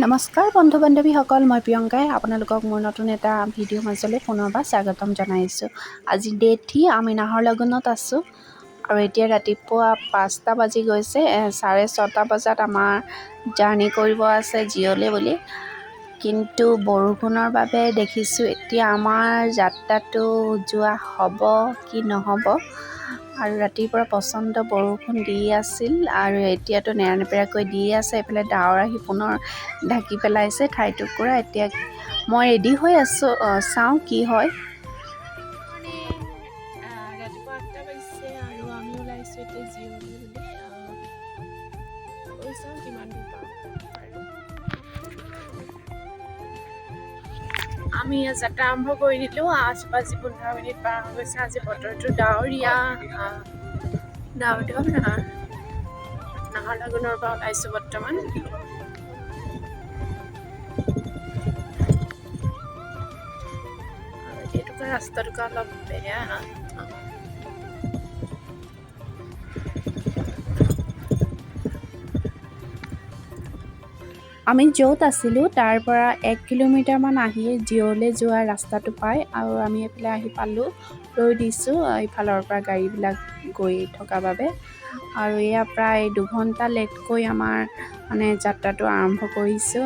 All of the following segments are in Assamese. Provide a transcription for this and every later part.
নমস্কাৰ বন্ধু বান্ধৱীসকল, মই প্ৰিয়ংকাই আপোনালোকক মোৰ নতুন এটা ভিডিঅ' মাজলৈ পুনৰবাৰ স্বাগতম জনাইছোঁ। আজি Day-3 আমি নাহৰলাগুনত আছোঁ আৰু এতিয়া ৰাতিপুৱা 5টা বাজি গৈছে। 6:30 বজাত আমাৰ জাৰ্ণি কৰিব আছে জিঅ'লে বুলি, কিন্তু বৰষুণৰ বাবে দেখিছোঁ এতিয়া আমাৰ যাত্ৰাটো যোৱা হ'ব কি নহ'ব। আৰু ৰাতিপুৱা প্ৰচণ্ড বৰষুণ দি আছিল আৰু এতিয়াতো নেৰানেপেৰাকৈ দি আছে। এইফালে ডাৱৰ আহি পুনৰ ঢাকি পেলাইছে ঠাইটুকুৰা। এতিয়া মই ৰেডি হৈ আছোঁ, চাওঁ কি হয়। ৰাতিপুৱা 8টা বাজিছে আৰু আমি ওলাইছোঁ এতিয়া জিঅ'লে বুলি। চাওঁ কিমান দূৰ পাওঁ। আমি যাত্ৰা আৰম্ভ কৰি দিলোঁ। 8:15 পাৰ হৈ গৈছে। আজি বতৰটো ডাৱৰীয়া। নাহৰলাগুনৰ পৰা ওলাইছোঁ বৰ্তমান। এইটোকে ৰাস্তাটোকে অলপ বেয়া। আমি য'ত আছিলোঁ তাৰ পৰা 1 কিলোমিটাৰমান আহি জিঅ'লে যোৱা ৰাস্তাটো পায় আৰু আমি এইফালে আহি পালোঁ। ৰৈ দিছোঁ ইফালৰ পৰা গাড়ীবিলাক গৈ থকা বাবে। আৰু এয়া প্ৰায় 2 ঘণ্টা লেটকৈ আমাৰ যাত্ৰাটো আৰম্ভ কৰিছোঁ।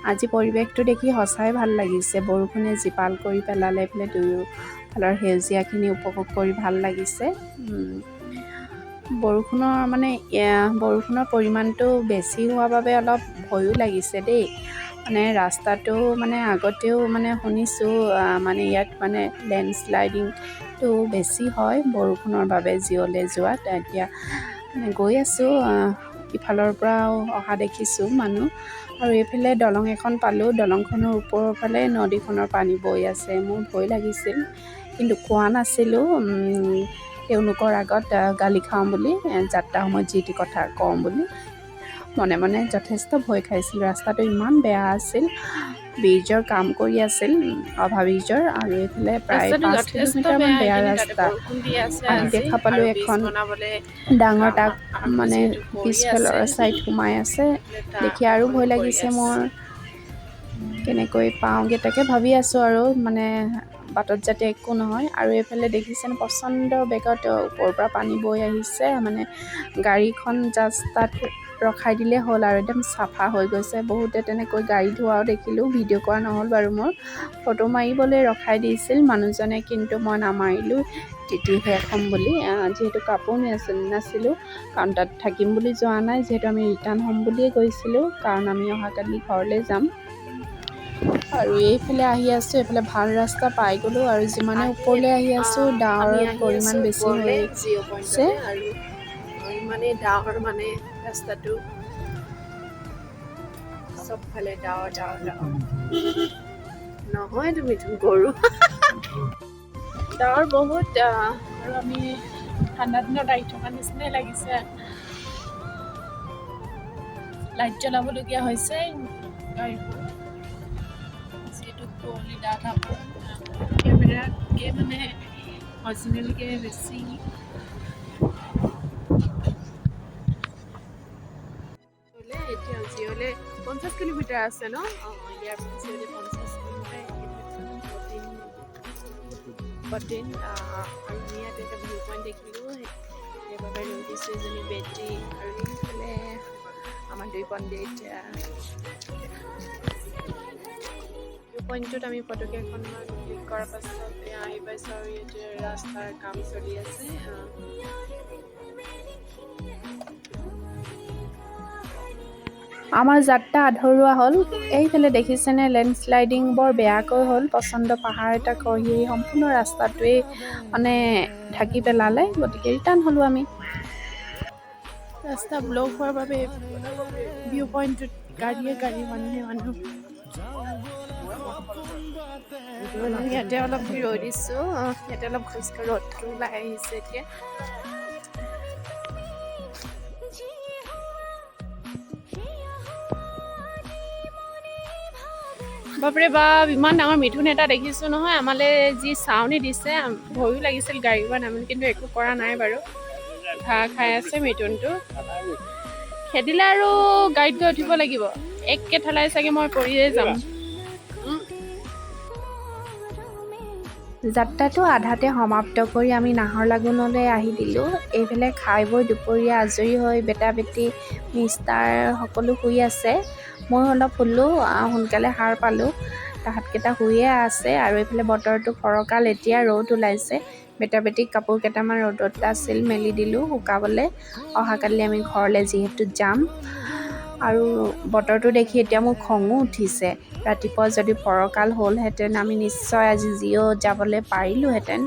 আজি পৰিৱেশটো দেখি সঁচাই ভাল লাগিছে। বৰষুণে জীপাল কৰি পেলালে, এইফালে দুয়োফালৰ সেউজীয়াখিনি উপভোগ কৰি ভাল লাগিছে। বৰষুণৰ পৰিমাণটো বেছি হোৱাৰ বাবে অলপ ভয়ো লাগিছে দেই। ৰাস্তাটো আগতেও শুনিছোঁ ইয়াত লেণ্ডশ্লাইডিংটো বেছি হয় বৰষুণৰ বাবে জিঅ'লে যোৱাত। এতিয়া গৈ আছোঁ, ইফালৰ পৰাও অহা দেখিছোঁ মানুহ। আৰু এইফালে দলং এখন পালোঁ। দলংখনৰ ওপৰৰ ফালে নদীখনৰ পানী বৈ আছে। মোৰ ভয় লাগিছিল, কিন্তু কোৱা নাছিলোঁ তেওঁলোকৰ আগত গালি খাওঁ বুলি, যাত্ৰা সময়ত যি টি কথা কওঁ বুলি। মনে মনে যথেষ্ট ভয় খাইছিলোঁ। ৰাস্তাটো ইমান বেয়া আছিল। ব্ৰিজৰ কাম কৰি আছিল, অভাৰব্ৰিজৰ। আৰু এইফালে প্ৰায় 5 কিলোমিটাৰমান বেয়া ৰাস্তা। আহি দেখা পালোঁ এখন ডাঙৰ ট্ৰাক পিছফালৰ ছাইড সোমাই আছে। দেখি আৰু ভয় লাগিছে মোৰ। কেনেকৈ পাওঁগৈ তাকে ভাবি আছোঁ আৰু বাটত যাতে একো নহয়। আৰু এইফালে দেখিছেনে প্ৰচণ্ড বেগত ওপৰৰ পৰা পানী বৈ আহিছে। গাড়ীখন জাষ্ট তাত ৰখাই দিলে হ'ল আৰু একদম চাফা হৈ গৈছে। বহুতে তেনেকৈ গাড়ী ধোৱাও দেখিলোঁ, ভিডিঅ' কৰা নহ'ল বাৰু মোৰ। ফটো মাৰিবলৈ ৰখাই দিছিল মানুহজনে, কিন্তু মই নামাৰিলোঁ তিতি শেষ হ'ম বুলি। যিহেতু কাপোৰ নাছিলোঁ, কাৰণ তাত থাকিম বুলি যোৱা নাই। যিহেতু আমি ৰিটাৰ্ণ হ'ম বুলিয়ে গৈছিলোঁ, কাৰণ আমি অহাকালি ঘৰলৈ যাম। আৰু এইফালে আহি আছোঁ, এইফালে ভাল ৰাস্তা পাই গ'লোঁ। আৰু যিমানে ওপৰলৈ আহি আছোঁ ডাৱৰৰ পৰিমাণ বেছি হৈছে। আৰু ইমানেই ডাৱৰ ৰাস্তাটো চবফালে ডাৱৰ নহয়, তুমি গৰু ডাৱৰ বহুত। আৰু আমি ঠাণ্ডা দিনত আহি থকা নিচিনাই লাগিছে। লাইট জ্বলাবলগীয়া হৈছে গাড়ীবোৰ, যিহেতু কুঁৱলী ডাঠ আৱৰণ। কেমেৰাতকৈ অৰিজিনেলকৈ বেছি। এতিয়া জিঅ'লে 50 কিলোমিটাৰ আছে ন? ইয়াৰ পৰা জিঅ'লে 50 কিলোমিটাৰ। আৰু আমি ইয়াত এটা ভিউ পইণ্ট দেখিলোঁ, সেইবাবে ৰৈ দিছোঁ। এজনী বেটী আৰু এইফালে আমাৰ 2 পণ্ডিত। ভিউ পইণ্টটোত আমি ফটো কেইখনমান ক্লিক কৰাৰ পাছত আহি পাইছোঁ আৰু ইয়াতে ৰাস্তাৰ কাম চলি আছে। আমাৰ যাত্ৰা আধৰুৱা হ'ল। এইফালে দেখিছেনে লেণ্ডশ্লাইডিং বৰ বেয়াকৈ হ'ল। প্ৰচণ্ড পাহাৰ এটা খহি সম্পূৰ্ণ ৰাস্তাটোৱেই ঢাকি পেলালে। গতিকে ৰিটাৰ্ণ হ'লোঁ আমি। ৰাস্তা ব্লক হোৱাৰ বাবে ভিউ পইণ্টটোত গাড়ী মানুহ। ইয়াতে অলপ ৰৈ দিছোঁ। ইয়াতে অলপ খোজকাঢ়ি ৰ'দটো ওলাই আহিছে এতিয়া। বাপৰে বাপ, ইমান ডাঙৰ মিথুন এটা দেখিছোঁ নহয়। আমালৈ যি চাউনি দিছে, ভয়ো লাগিছিল গাড়ীৰ পৰা নামিলোঁ, কিন্তু একো কৰা নাই বাৰু। ঘাঁহ খাই আছে মিথুনটো। খেদিলে আৰু গাড়ীত গৈ উঠিব লাগিব। একে ঠেলাই চাগে মই পৰিয়ে যাম। যাত্ৰাটো আধাতে সমাপ্ত কৰি আমি নাহৰ লাগুনলৈ আহি দিলোঁ। এইফালে খাই বৈ দুপৰীয়া আজৰি হৈ বেটা বেটি মিষ্টাৰ সকলো শুই আছে। মই অলপ শুলোঁ, সোনকালে সাৰ পালোঁ। তাহাঁতকেইটা শুইয়ে আছে আৰু এইফালে বতৰটো ফৰকাল, এতিয়া ৰ'দ ওলাইছে। বেটা বেটিক কাপোৰ কেইটামান ৰ'দত আছিল মেলি দিলোঁ শুকাবলৈ। অহাকালি আমি ঘৰলৈ যিহেতু যাম। আৰু বতৰটো দেখি এতিয়া মোৰ খঙো উঠিছে। ৰাতিপুৱা যদি ফৰকাল হ'লহেঁতেন আমি নিশ্চয় আজি জিঅ' যাবলৈ পাৰিলোঁহেঁতেন,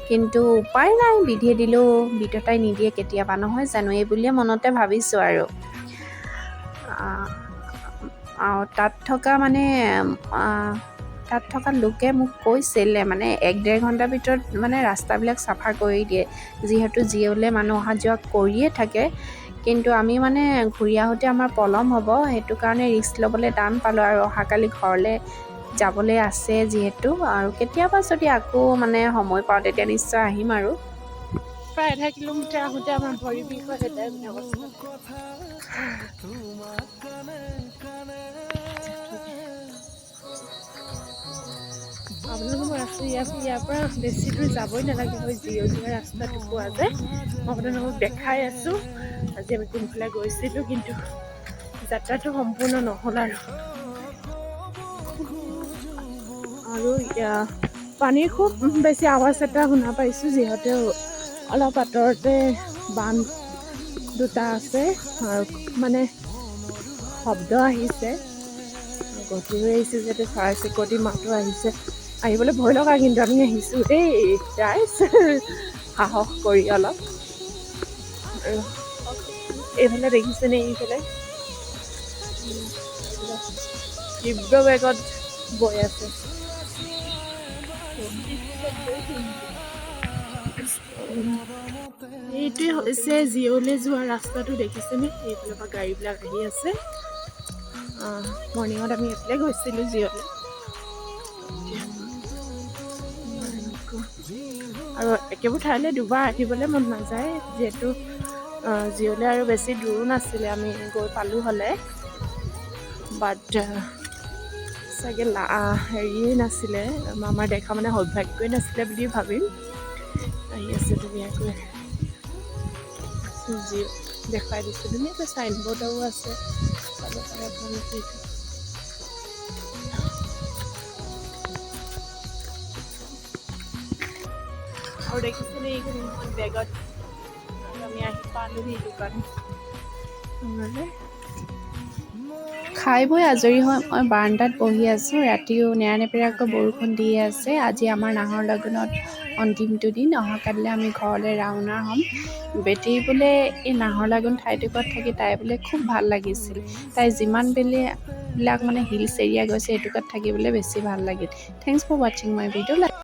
কিন্তু উপায় নাই, বিধিয়ে দিলেও বিধতাই নিদিয়ে কেতিয়াবা, নহয় জানো? এই বুলিয়ে মনতে ভাবিছোঁ আৰু তাত থকা লোকে মোক কৈছিলে মানে 1-1.5 ঘণ্টাৰ ভিতৰত মানে ৰাস্তাবিলাক চাফা কৰি দিয়ে, যিহেতু জিঅ'লৈ মানুহ অহা যোৱা কৰিয়ে থাকে। কিন্তু আমি মানে ঘূৰি আহোঁতে আমাৰ পলম হ'ব, সেইটো কাৰণে ৰিস্ক ল'বলৈ টান পালোঁ। আৰু অহাকালি ঘৰলৈ যাবলৈ আছে যিহেতু, আৰু কেতিয়াবা যদি আকৌ মানে সময় পাওঁ তেতিয়া নিশ্চয় আহিম। আৰু প্ৰায় 1.5 কিলোমিটাৰ আহোঁতে আমাৰ ভৰি বিষ হয়, সেইটাই মানে অৱস্থা। আপোনালোকে মই আছোঁ ইয়াৰ পৰা বেছি দূৰ যাবই নালাগে, মই জিঅ' যোৱা ৰাস্তাটো পোৱা যায়। মই আপোনালোকক দেখাই আছোঁ আজি আমি কোনফালে গৈছিলোঁ, কিন্তু যাত্ৰাটো সম্পূৰ্ণ নহ'ল। আৰু পানীৰ খুব বেছি আৱাজ এটা শুনা পাইছোঁ, যিহেতু অলপ আঁতৰতে বান্ধ দুটা আছে আৰু মানে শব্দ আহিছে, গধুৰ আহিছে, যিহেতু চৰাই চিৰিকটি মাতো আহিছে। আহিবলৈ ভয় লগা, কিন্তু আমি আহিছোঁ দেই ৰাইজ, সাহস কৰি অলপ। আৰু এইফালে দেখিছেনে, এইফালে তীব্ৰ বেগত বৈ আছে। এইটোৱে হৈছে জিঅ'লৈ যোৱা ৰাস্তাটো, দেখিছেনে? এইফালৰ পৰা গাড়ীবিলাক আহি আছে। মৰ্ণিঙত আমি এইফালে গৈছিলোঁ জিঅ'লৈ। আৰু একেবোৰ ঠাইলৈ দুবাৰ আহিবলৈ মন নাযায়, যিহেতু জিঅ'লৈ আৰু বেছি দূৰো নাছিলে, আমি গৈ পালোঁ হ'লে। বাট চাগে হেৰিয়ে নাছিলে, আমাৰ দেখা মানে সৌভাগ্যই নাছিলে বুলি ভাবিম। আহি আছে ধুনীয়াকৈ জিঅ', দেখুৱাই দিছোঁ। ধুনীয়াকৈ চাইনবৰ্ডৰো আছে, চাব পাৰে আপোনালোকে। আৰু দেখিছেনে এইখন বেগত আমি আহি পালোহি দোকান। খাই বৈ আজৰি হৈ মই বাৰান্দাত বহি আছোঁ। ৰাতিও নেৰানেপেৰাকৈ বৰষুণ দিয়ে আছে। আজি আমাৰ নাহৰ লাগুনত অন্তিমটো দিন। অহাকালিলৈ আমি ঘৰলৈ ৰাওনা হ'ম। বেটি বোলে এই নাহৰ লাগুন ঠাইটুকুৰত থাকি তাই বোলে খুব ভাল লাগিছিল। তাই যিমান বিলাক মানে হিলছ এৰিয়া গৈছে, এইটুকুৰত থাকিবলৈ বেছি ভাল লাগিল। থেংকছ ফৰ ৱাচিং মাই ভিডিঅ'।